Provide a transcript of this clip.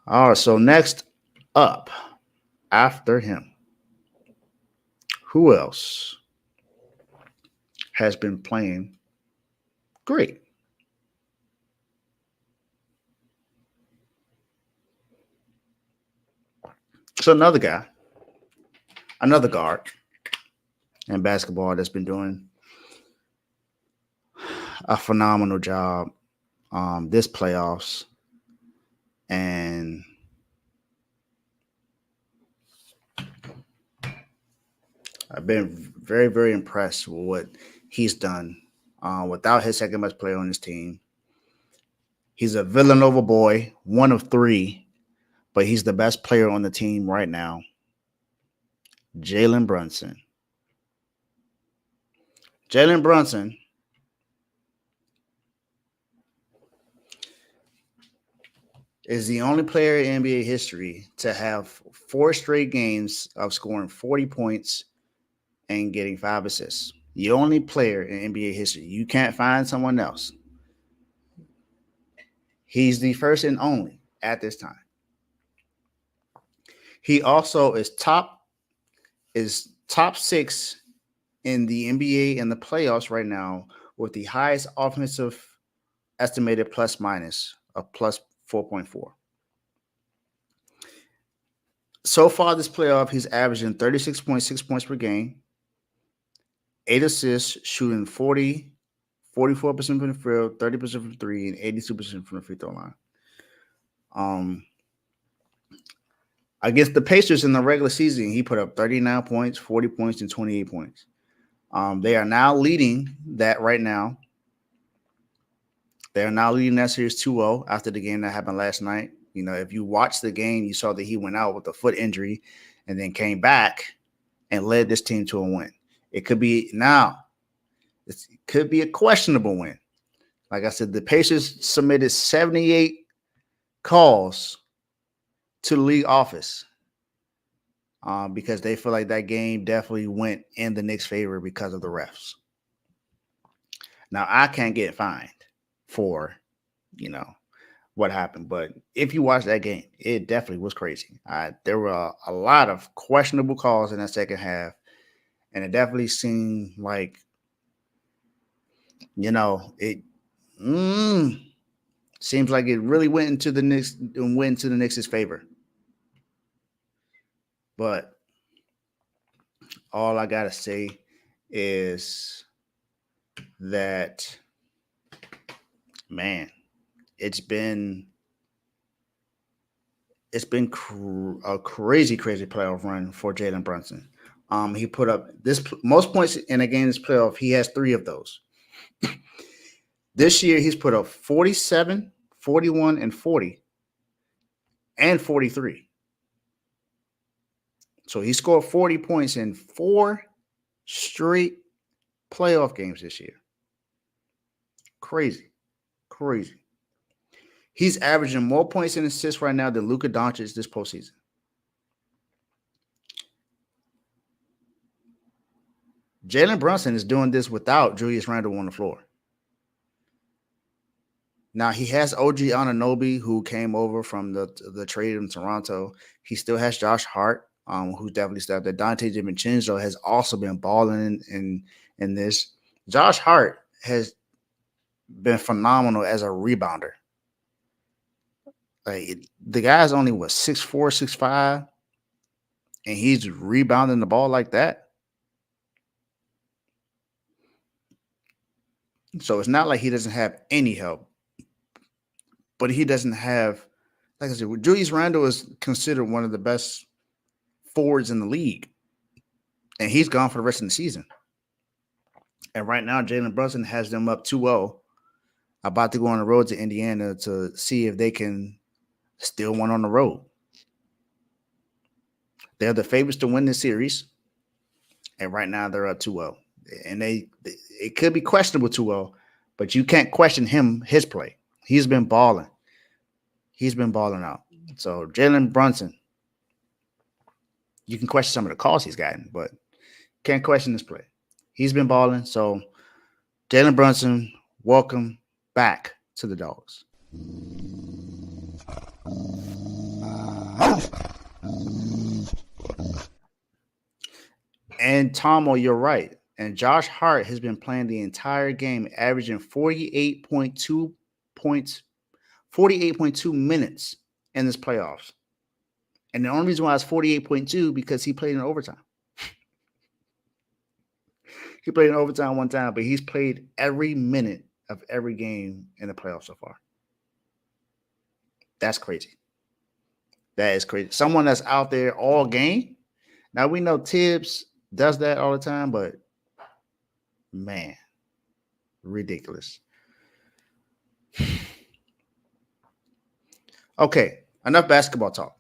All right, so next up after him, who else has been playing great? So another guy, another guard in basketball that's been doing a phenomenal job this playoffs, and I've been very, very impressed with what he's done without his second best player on his team. He's a Villanova boy, one of three, but he's the best player on the team right now. Jalen Brunson. Jalen Brunson is the only player in NBA history to have 4 straight games of scoring 40 points and getting 5 assists. The only player in NBA history. You can't find someone else. He's the first and only at this time. He also is top 6 in the NBA and the playoffs right now with the highest offensive estimated plus minus of plus 4.4. So far this playoff, he's averaging 36.6 points per game, 8 assists, shooting 44% from the field, 30% from three, and 82% from the free throw line. Against the Pacers in the regular season, he put up 39 points, 40 points, and 28 points. They are now leading that right now. They are now leading that series 2-0 after the game that happened last night. You know, if you watched the game, you saw that he went out with a foot injury and then came back and led this team to a win. It could be a questionable win. Like I said, the Pacers submitted 78 calls to the league office because they feel like that game definitely went in the Knicks' favor because of the refs. Now, I can't get fined for, what happened. But if you watch that game, it definitely was crazy. There were a lot of questionable calls in that second half, and it definitely seemed like, it seems like it really went into the Knicks' favor. But all I gotta say is that, man, it's been a crazy playoff run for Jalen Brunson. He put up most points in a game this playoff. He has 3 of those. This year, he's put up 47, 41, and 40, and 43. So he scored 40 points in 4 straight playoff games this year. Crazy. He's averaging more points and assists right now than Luka Doncic this postseason. Jalen Brunson is doing this without Julius Randle on the floor. Now, he has OG Anunoby, who came over from the trade in Toronto. He still has Josh Hart, who's definitely stepped up. Dante DiVincenzo has also been balling in this. Josh Hart has been phenomenal as a rebounder. Like, the guy's only 6'4", 6'5", and he's rebounding the ball like that. So it's not like he doesn't have any help, but he doesn't have, like I said, Julius Randle is considered one of the best forwards in the league, and he's gone for the rest of the season. And right now, Jalen Brunson has them up 2-0, about to go on the road to Indiana to see if they can still win on the road. They're the favorites to win this series, and right now they're up 2-0. And it could be questionable 2-0, but you can't question his play. He's been balling. He's been balling out. So Jalen Brunson, you can question some of the calls he's gotten, but can't question his play. He's been balling. So Jalen Brunson, welcome back to the Dogs. And Tomo, you're right. And Josh Hart has been playing the entire game, averaging 48.2 points, 48.2 minutes in this playoffs. And the only reason why it's 48.2 because he played in overtime. He played in overtime one time, but he's played every minute of every game in the playoffs so far. That's crazy. That is crazy. Someone that's out there all game. Now we know Tibbs does that all the time, but man, ridiculous. Okay, enough basketball talk.